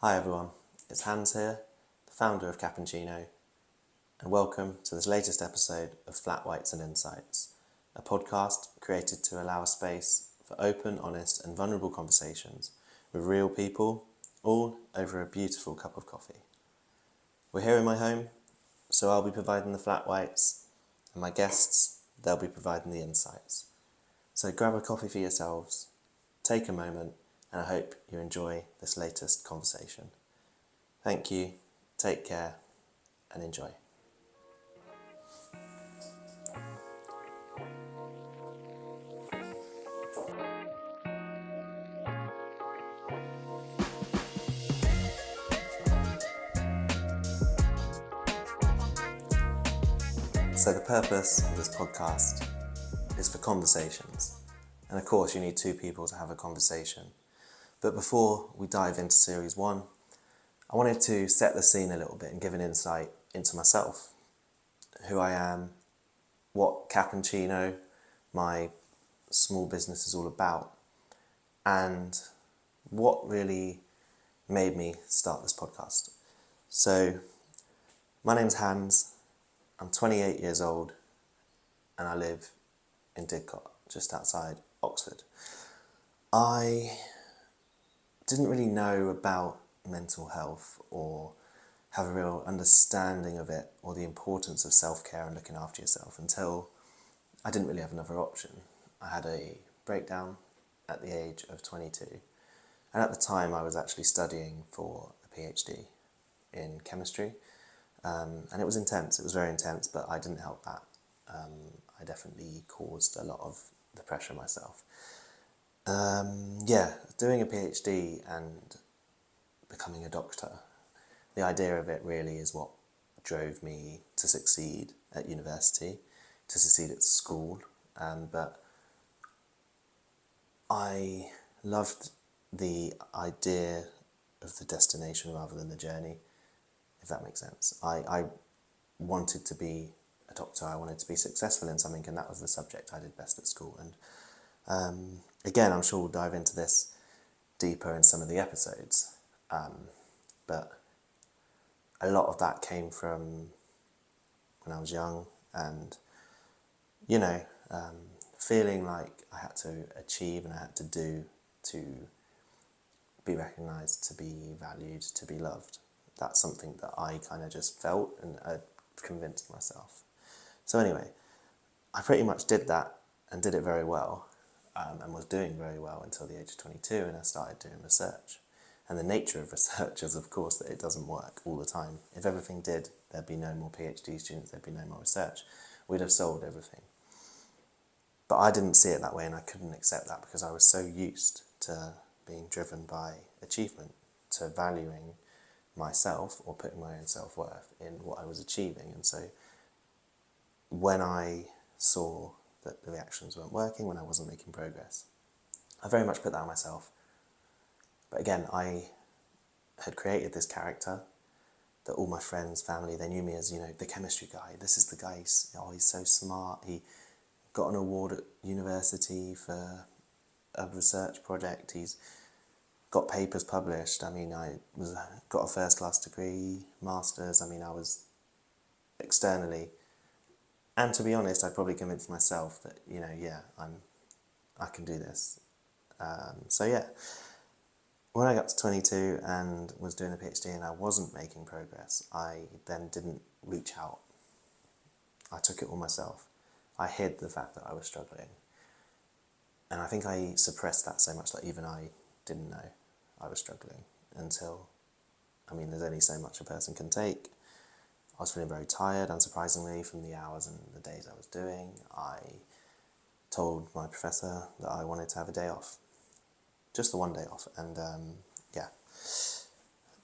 Hi everyone, it's Hans here, the founder of CapNChino, and welcome to this latest episode of Flat Whites and Insights, a podcast created to allow a space for open, honest and vulnerable conversations with real people, all over a beautiful cup of coffee. We're here in my home, so I'll be providing the flat whites, and my guests, they'll be providing the insights. So grab a coffee for yourselves, take a moment, and I hope you enjoy this latest conversation. Thank you, take care, and enjoy. So the purpose of this podcast is for conversations. And of course you need two people to have a conversation. But before we dive into series 1, I wanted to set the scene a little bit and give an insight into myself, who I am, what CapNChino, my small business, is all about, and what really made me start this podcast. So, my name's Hans, I'm 28 years old, and I live in Didcot, just outside Oxford. I didn't really know about mental health or have a real understanding of it or the importance of self-care and looking after yourself until I didn't really have another option. I had a breakdown at the age of 22, and at the time I was actually studying for a PhD in chemistry, and it was intense, it was very intense, but I didn't help that. I definitely caused a lot of the pressure myself. Doing a PhD and becoming a doctor, the idea of it really is what drove me to succeed at university, to succeed at school, but I loved the idea of the destination rather than the journey, if that makes sense. I wanted to be a doctor, I wanted to be successful in something, and that was the subject I did best at school. And again, I'm sure we'll dive into this deeper in some of the episodes, but a lot of that came from when I was young and, feeling like I had to achieve and I had to do to be recognised, to be valued, to be loved. That's something that I kind of just felt and convinced myself. So anyway, I pretty much did that and did it very well, and was doing very well until the age of 22, and I started doing research. And the nature of research is, of course, that it doesn't work all the time. If everything did, there'd be no more PhD students, there'd be no more research. We'd have solved everything. But I didn't see it that way, and I couldn't accept that because I was so used to being driven by achievement, to valuing myself or putting my own self-worth in what I was achieving. And so when I saw that the reactions weren't working, when I wasn't making progress, I very much put that on myself. But again, I had created this character that all my friends, family, they knew me as, the chemistry guy. This is the guy, he's so smart. He got an award at university for a research project. He's got papers published. I got a first-class degree, masters. I was externally, and to be honest, I probably convinced myself that, I can do this. When I got to 22 and was doing a PhD and I wasn't making progress, I then didn't reach out. I took it all myself. I hid the fact that I was struggling. And I think I suppressed that so much that even I didn't know I was struggling until, there's only so much a person can take. I was feeling very tired, unsurprisingly, from the hours and the days I was doing. I told my professor that I wanted to have a day off. Just the one day off, and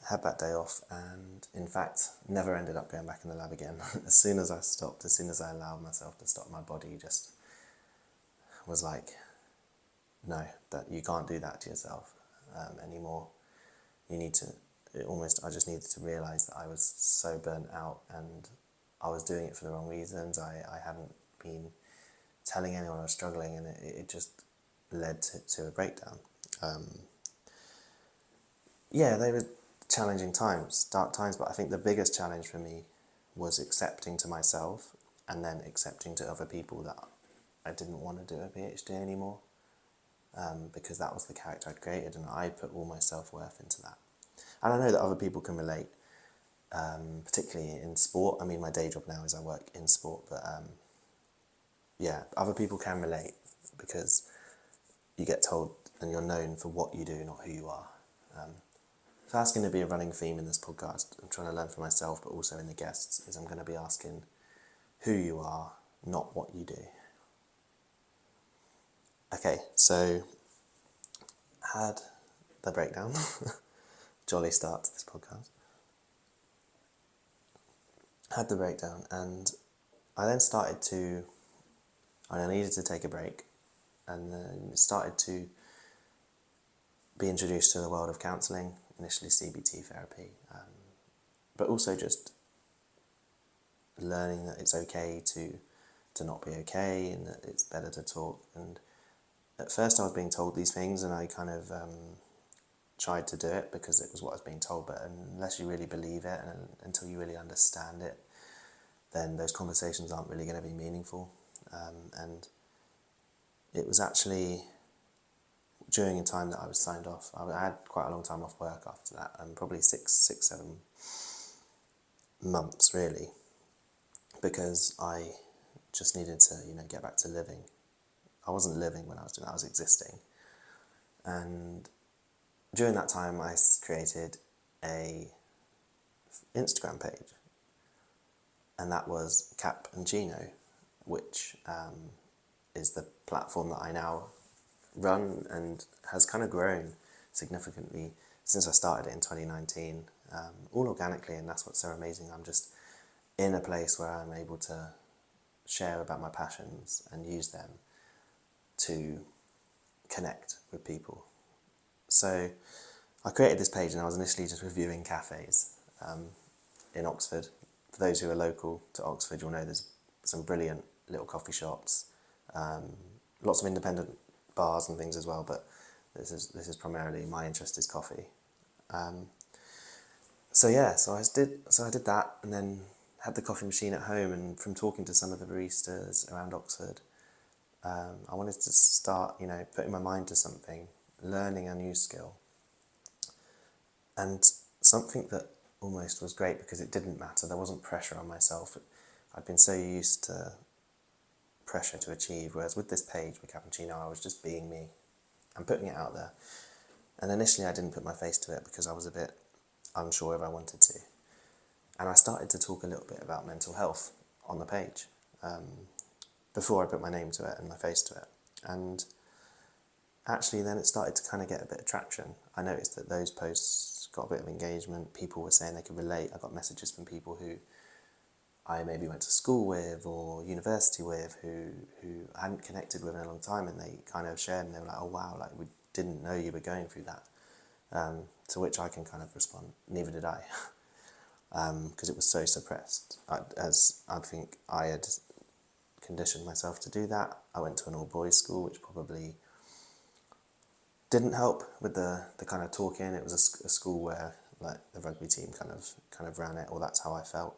had that day off, and in fact never ended up going back in the lab again. As soon as I allowed myself to stop, my body just was like, no, that you can't do that to yourself anymore. You need to, I just needed to realise that I was so burnt out and I was doing it for the wrong reasons. I hadn't been telling anyone I was struggling, and it just led to a breakdown. They were challenging times, dark times, but I think the biggest challenge for me was accepting to myself and then accepting to other people that I didn't want to do a PhD anymore, because that was the character I'd created and I put all my self-worth into that. And I know that other people can relate, particularly in sport. I mean, my day job now is I work in sport, but yeah, other people can relate because you get told and you're known for what you do, not who you are. So that's going to be a running theme in this podcast. I'm trying to learn for myself, but also in the guests, is I'm going to be asking who you are, not what you do. Okay, so had the breakdown. Jolly start to this podcast. Had the breakdown, and I then I needed to take a break, and then started to be introduced to the world of counselling, initially CBT therapy, but also just learning that it's okay to not be okay, and that it's better to talk. And at first I was being told these things, and I kind of tried to do it because it was what I was being told, but unless you really believe it and until you really understand it, then those conversations aren't really going to be meaningful. And it was actually during a time that I was signed off. I had quite a long time off work after that, and probably 7 months really, because I just needed to, get back to living. I wasn't living when I was doing that, I was existing. And during that time I created a Instagram page, and that was CapNChino, which is the platform that I now run and has kind of grown significantly since I started it in 2019, all organically, and that's what's so amazing. I'm just in a place where I'm able to share about my passions and use them to connect with people. So I created this page, and I was initially just reviewing cafes in Oxford. For those who are local to Oxford, you'll know there's some brilliant little coffee shops, lots of independent bars and things as well, but this is primarily my interest is coffee. So I did that, and then had the coffee machine at home, and from talking to some of the baristas around Oxford, I wanted to start, putting my mind to something, learning a new skill, and something that almost was great because it didn't matter. There wasn't pressure on myself. I'd been so used to pressure to achieve, whereas with this page, with CapNChino, I was just being me and putting it out there. And initially I didn't put my face to it because I was a bit unsure if I wanted to. And I started to talk a little bit about mental health on the page before I put my name to it and my face to it. And actually then it started to kind of get a bit of traction. I noticed that those posts got a bit of engagement. People were saying they could relate. I got messages from people who I maybe went to school with or university with who I hadn't connected with in a long time, and they kind of shared, and they were like, oh wow, like we didn't know you were going through that. To which I can kind of respond, neither did I, because it was so suppressed. As I think I had conditioned myself to do that. I went to an all-boys school, which probably didn't help with the kind of talking. It was a school where like the rugby team kind of ran it, or that's how I felt.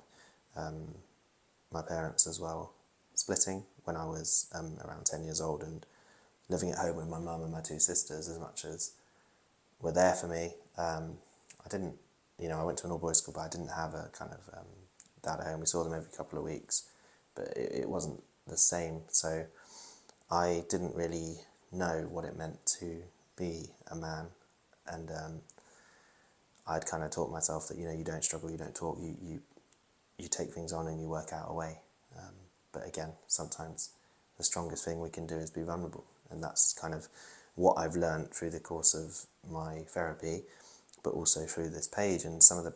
My parents as well splitting when I was around 10 years old, and living at home with my mum and my two sisters, as much as were there for me. I didn't, I went to an all-boys school, but I didn't have a kind of dad at home. We saw them every couple of weeks, but it wasn't the same. So I didn't really know what it meant to be a man, and I'd kind of taught myself that, you don't struggle, you don't talk, you take things on and you work out a way. But again, sometimes the strongest thing we can do is be vulnerable, and that's kind of what I've learned through the course of my therapy, but also through this page. And some of the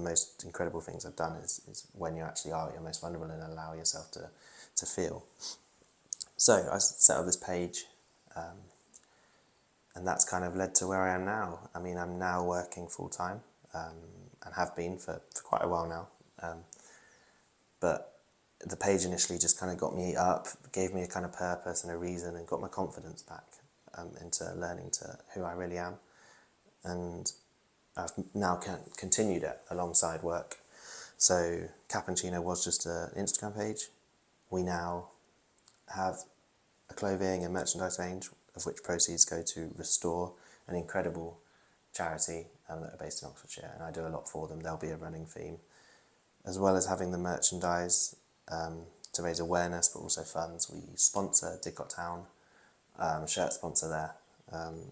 most incredible things I've done is when you actually are at your most vulnerable and allow yourself to feel. So I set up this page, and that's kind of led to where I am now. I mean, I'm now working full-time, and have been for quite a while now. But the page initially just kind of got me up, gave me a kind of purpose and a reason, and got my confidence back into learning to who I really am. and I've now continued it alongside work. So CapNChino was just an Instagram page. We now have a clothing and merchandise range, of which proceeds go to Restore, an incredible charity that are based in Oxfordshire, and I do a lot for them. There'll be a running theme, as well as having the merchandise to raise awareness, but also funds. We sponsor Didcot Town, shirt sponsor there.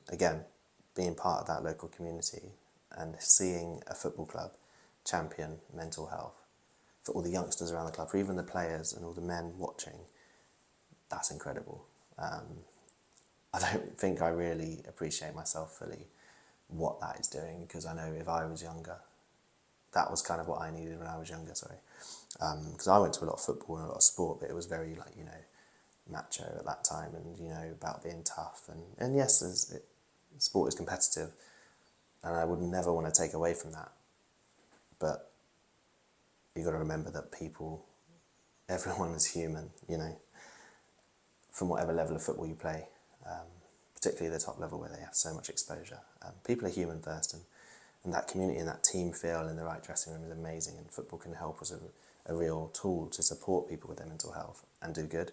Again, being part of that local community and seeing a football club champion mental health for all the youngsters around the club, for even the players and all the men watching, that's incredible. I don't think I really appreciate myself fully what that is doing, because I know if I was younger, that was kind of what I needed when I was younger, sorry. Because I went to a lot of football and a lot of sport, but it was very, like, you know, macho at that time, and, you know, about being tough. And yes, sport is competitive, and I would never want to take away from that. But you've got to remember that everyone is human, you know, from whatever level of football you play, particularly the top level where they have so much exposure. People are human first, and that community and that team feel in the right dressing room is amazing, and football can help as a real tool to support people with their mental health and do good.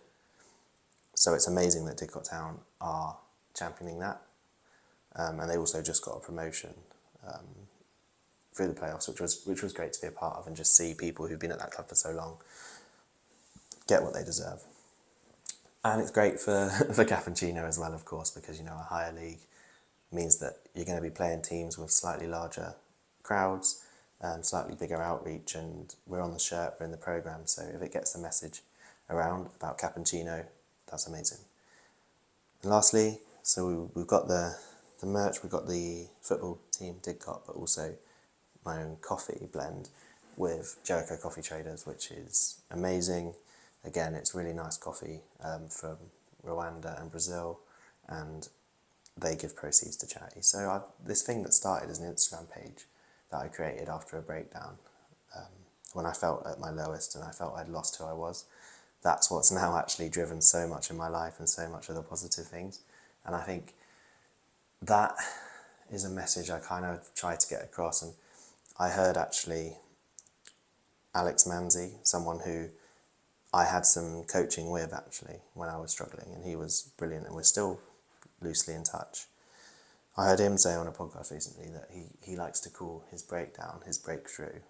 So it's amazing that Didcot Town are championing that, and they also just got a promotion through the playoffs, which was great to be a part of, and just see people who've been at that club for so long get what they deserve. And it's great for CapNChino as well, of course, because, you know, a higher league means that you're going to be playing teams with slightly larger crowds, slightly bigger outreach, and we're on the shirt, we're in the programme, so if it gets the message around about CapNChino, that's amazing. And lastly, so we've got the merch, we've got the football team, Didcot, but also my own coffee blend with Jericho Coffee Traders, which is amazing. Again, it's really nice coffee from Rwanda and Brazil, and they give proceeds to charity. So this thing that started as an Instagram page that I created after a breakdown, when I felt at my lowest and I felt I'd lost who I was, that's what's now actually driven so much in my life and so much of the positive things. And I think that is a message I kind of try to get across. And I heard actually Alex Manzi, someone who I had some coaching with actually when I was struggling, and he was brilliant, and we're still loosely in touch. I heard him say on a podcast recently that he likes to call his breakdown, his breakthrough,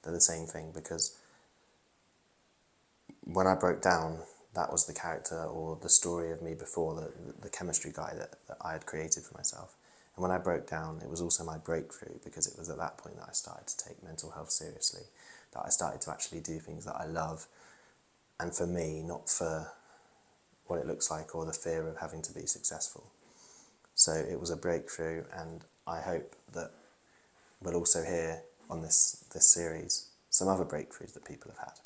they're the same thing, because when I broke down, that was the character or the story of me before, the chemistry guy that I had created for myself. And when I broke down, it was also my breakthrough, because it was at that point that I started to take mental health seriously, that I started to actually do things that I love, and for me, not for what it looks like or the fear of having to be successful. So it was a breakthrough, and I hope that we'll also hear on this series some other breakthroughs that people have had.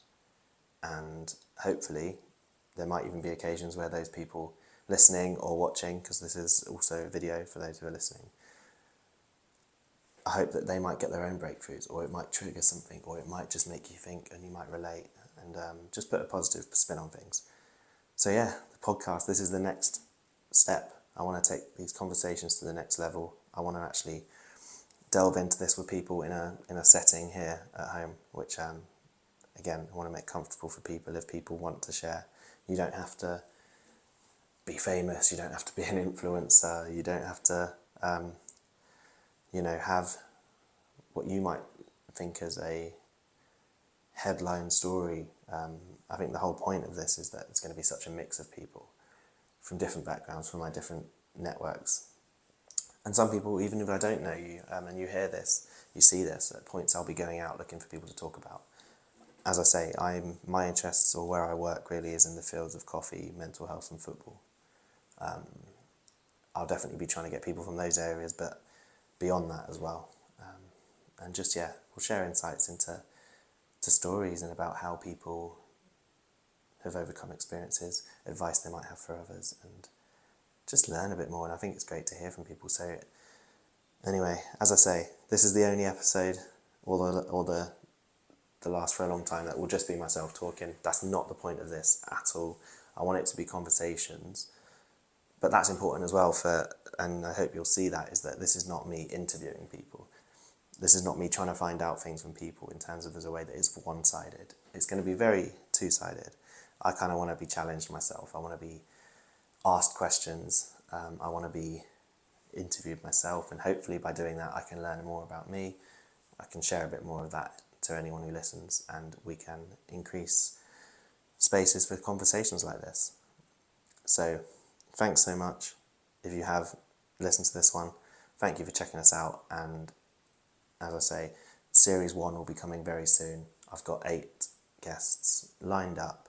And hopefully there might even be occasions where those people listening or watching, because this is also video for those who are listening, I hope that they might get their own breakthroughs, or it might trigger something, or it might just make you think and you might relate, and just put a positive spin on things. So yeah, the podcast, this is the next step. I want to take these conversations to the next level. I want to actually delve into this with people in a setting here at home, which again, I want to make comfortable for people. If people want to share, you don't have to be famous, you don't have to be an influencer, you don't have to have what you might think as a headline story. I think the whole point of this is that it's going to be such a mix of people from different backgrounds, from my different networks. And some people, even if I don't know you, and you hear this, you see this, at points I'll be going out looking for people to talk about. As I say, my interests, or where I work, really is in the fields of coffee, mental health and football. I'll definitely be trying to get people from those areas, but beyond that as well. And just, we'll share insights into stories and about how people have overcome experiences, advice they might have for others, and just learn a bit more. And I think it's great to hear from people. So anyway, as I say, this is the only episode, or the last for a long time, that will just be myself talking. That's not the point of this at all. I want it to be conversations But that's important as well and I hope you'll see that, is that this is not me interviewing people. This is not me trying to find out things from people in terms of as a way that is one-sided. It's going to be very two-sided. I kind of want to be challenged myself. I want to be asked questions. I want to be interviewed myself, and hopefully by doing that I can learn more about me. I can share a bit more of that to anyone who listens, and we can increase spaces for conversations like this. So thanks so much. If you have listened to this one, thank you for checking us out, and as I say, series 1 will be coming very soon. I've got 8 guests lined up,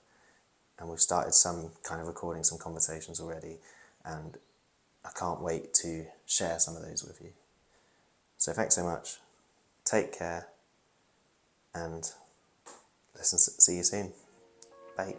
and we've started some kind of recording some conversations already, and I can't wait to share some of those with you. So thanks so much, take care, and see you soon. Bye.